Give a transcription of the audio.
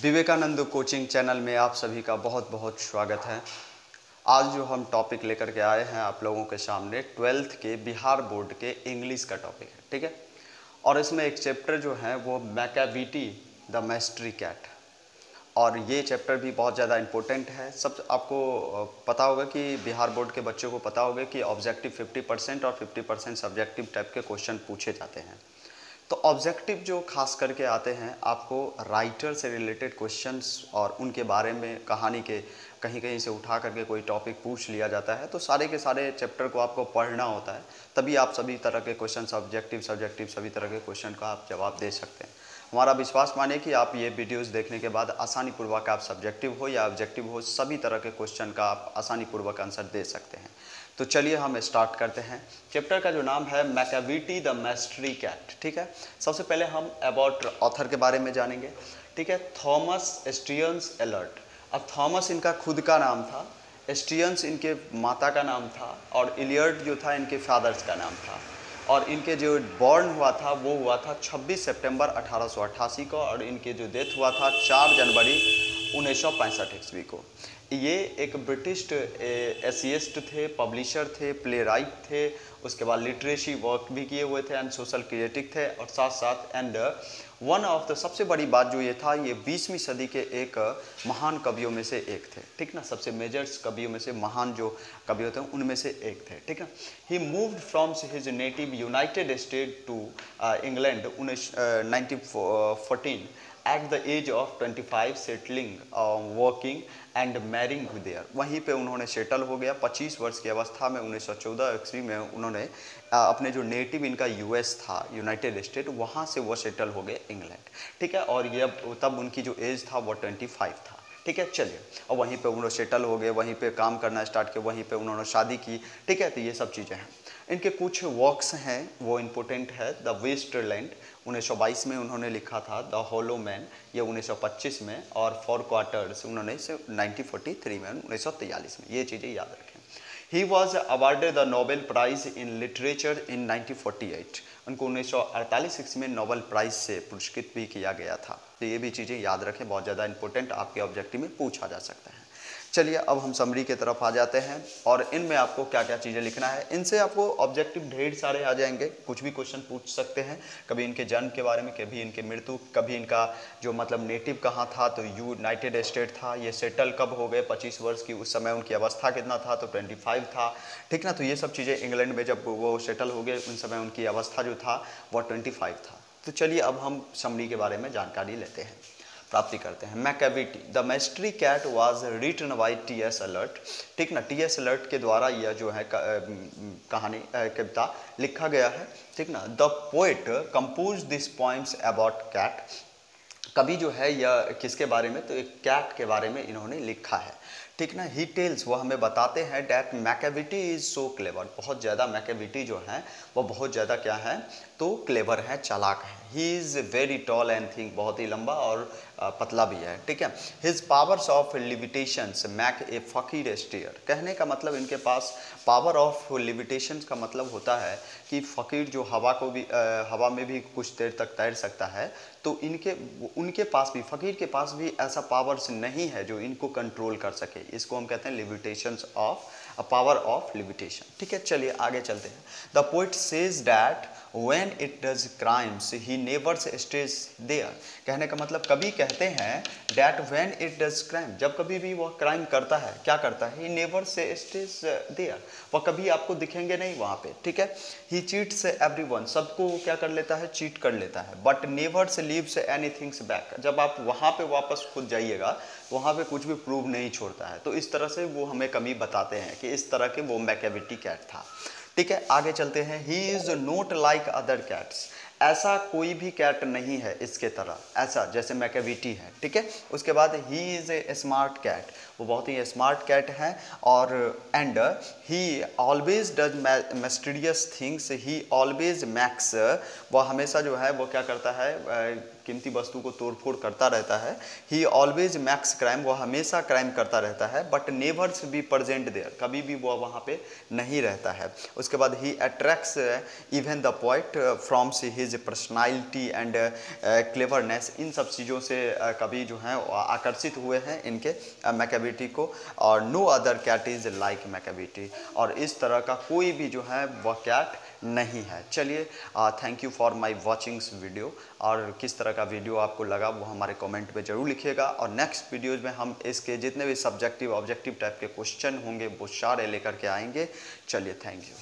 Vivekananda coaching channel में आप सभी का बहुत बहुत स्वागत है। आज जो हम टॉपिक लेकर के आए हैं आप लोगों के सामने 12th के बिहार बोर्ड के इंग्लिश का टॉपिक है, ठीक है। और इसमें एक चैप्टर जो है वो मैकाविटी द मिस्ट्री कैट, और ये चैप्टर भी बहुत ज़्यादा इम्पोर्टेंट है। सब आपको पता होगा कि बिहार बोर्ड के बच्चों को पता होगा कि ऑब्जेक्टिव 50% और 50% सब्जेक्टिव टाइप के क्वेश्चन पूछे जाते हैं। तो ऑब्जेक्टिव जो खास करके आते हैं आपको राइटर से रिलेटेड क्वेश्चंस और उनके बारे में कहानी के कहीं कहीं से उठा करके कोई टॉपिक पूछ लिया जाता है, तो सारे के सारे चैप्टर को आपको पढ़ना होता है, तभी आप सभी तरह के क्वेश्चन सब्जेक्टिव सभी तरह के क्वेश्चन का आप जवाब दे सकते हैं। हमारा विश्वास मानिए कि आप ये वीडियोस देखने के बाद आसानी पूर्वक आप सब्जेक्टिव हो या ऑब्जेक्टिव हो, सभी तरह के क्वेश्चन का आप आसानी पूर्वक आंसर दे सकते हैं। तो चलिए हम स्टार्ट करते हैं। चैप्टर का जो नाम है मैकाविटी द मिस्ट्री कैट, ठीक है। सबसे पहले हम अबाउट ऑथर के बारे में जानेंगे, ठीक है। Thomas Stearns Eliot. अब थॉमस इनका खुद का नाम था, स्टीयन्स इनके माता का नाम था, और इलियट जो था इनके फादर्स का नाम था। और इनके जो बॉर्न हुआ था वो हुआ था 26 सितंबर 1888 को, और इनके जो डेथ हुआ था 4 जनवरी 1965 ईस्वी को। ये एक ब्रिटिश एसेइस्ट थे, पब्लिशर थे, प्ले राइट थे, उसके बाद लिटरेसी वर्क भी किए हुए थे, एंड सोशल क्रिटिक थे, और साथ साथ एंड वन ऑफ द सबसे बड़ी बात जो ये था, ये 20वीं सदी के एक महान कवियों में से एक थे, ठीक ना। सबसे मेजर्स कवियों में से महान जो कवि होते हैं उनमें से एक थे, ठीक है। He moved from his native United State to England 1914 at the age of 25, settling working and marrying there. वहीं पे उन्होंने सेटल हो गया 25 वर्ष की अवस्था में। 1914 ईस्वी में उन्होंने अपने जो नेटिव इनका यूएस था, यूनाइटेड स्टेट, वहाँ से वो सेटल हो गए इंग्लैंड, ठीक है। और ये तब उनकी जो एज था वो 25 था, ठीक है। चलिए, और वहीं पे उन्होंने सेटल हो गए, वहीं पे काम करना स्टार्ट किया, वहीं पे उन्होंने शादी की, ठीक है। तो ये सब चीज़ें हैं। इनके कुछ वर्क्स हैं वो इम्पोर्टेंट है। द वेस्टलैंड 1922 में उन्होंने लिखा था, द होलो मैन ये 1925 में, और फॉर क्वार्टर्स उन्होंने इसे 1943 में, 1943 में। ये चीज़ें याद रखें। He was awarded the Nobel prize in literature in 1948। उनको 1948 में नोबेल प्राइज़ से पुरस्कृत भी किया गया था। तो ये भी चीज़ें याद रखें, बहुत ज़्यादा इंपॉर्टेंट, आपके ऑब्जेक्टिव में पूछा जा सकता है। चलिए अब हम समरी के तरफ आ जाते हैं, और इनमें आपको क्या क्या चीज़ें लिखना है। इनसे आपको ऑब्जेक्टिव ढेर सारे आ जाएंगे, कुछ भी क्वेश्चन पूछ सकते हैं। कभी इनके जन्म के बारे में, कभी इनके मृत्यु, कभी इनका जो मतलब नेटिव कहाँ था, तो यूनाइटेड स्टेट था। ये सेटल कब हो गए, 25 वर्ष की, उस समय उनकी अवस्था कितना था, तो 25 था, ठीक ना। तो ये सब चीज़ें इंग्लैंड में जब वो सेटल हो गए उन समय उनकी अवस्था जो था वो 25 था। तो चलिए अब हम समरी के बारे में जानकारी लेते हैं, प्राप्ति करते हैं। Macavity the mystery cat was written by T S. Eliot, ठीक ना। टी.एस. एलर्ट के द्वारा यह जो है कहानी कविता लिखा गया है, ठीक ना। The poet compose this poems about cat. कवि जो है यह किसके बारे में, तो एक कैट के बारे में इन्होंने लिखा है, ठीक ना। ही टेल्स वो हमें बताते हैं that Macavity is so clever. बहुत ज़्यादा मैकाविटी जो है वो बहुत ज़्यादा क्या है, तो क्लेवर है, चालाक है। He is very tall and thin, बहुत ही लंबा और पतला भी है, ठीक है। His powers of limitations make a fakir stare. कहने का मतलब इनके पास पावर ऑफ लिमिटेशंस का मतलब होता है कि फ़कीर जो हवा को भी हवा में भी कुछ देर तक तैर सकता है, तो उनके पास भी, फ़कीर के पास भी ऐसा पावर्स नहीं है जो इनको कंट्रोल कर सके। इसको हम कहते हैं limitations of power of limitation, ठीक है। चलिए आगे चलते हैं। The poet says that when it does crimes he never stays there। कहने का मतलब कभी कहते हैं that when it does crime, जब कभी भी वह क्राइम करता है, क्या करता है, he never stays there, वह कभी आपको दिखेंगे नहीं वहाँ पे, ठीक है। he cheats everyone, सबको क्या कर लेता है, चीट कर लेता है, but never leaves anything back। जब आप वहाँ पे वापस खुद जाइएगा तो वहाँ पे कुछ भी प्रूव नहीं छोड़ता है। तो इस तरह से वो हमें कभी बताते हैं कि इस तरह के वो मैकाविटी कैट था, ठीक है। आगे चलते हैं। He is not like other cats. ऐसा कोई भी कैट नहीं है इसके तरह, ऐसा जैसे मैकाविटी है, ठीक है। उसके बाद he is a smart cat, वो बहुत ही स्मार्ट कैट है। और and he always does mysterious things, he always makes, वो हमेशा जो है वो क्या करता है, कीमती वस्तु को तोड़फोड़ करता रहता है। ही ऑलवेज मैक्स क्राइम, वो हमेशा क्राइम करता रहता है, but never's be present there, कभी भी वो वहाँ पे नहीं रहता है। उसके बाद he attracts even the poet from his personality and cleverness, इन सब चीज़ों से कभी जो है आकर्षित हुए हैं इनके मैकेविटी को। और no other cat is like Macavity, और इस तरह का कोई भी जो है वह कैट नहीं है। चलिए, thank you for my watchings video, और किस तरह का वीडियो आपको लगा वो हमारे कमेंट में ज़रूर लिखिएगा। और नेक्स्ट वीडियोज़ में हम इसके जितने भी सब्जेक्टिव ऑब्जेक्टिव टाइप के क्वेश्चन होंगे वो सारे लेकर के आएंगे। चलिए, थैंक यू।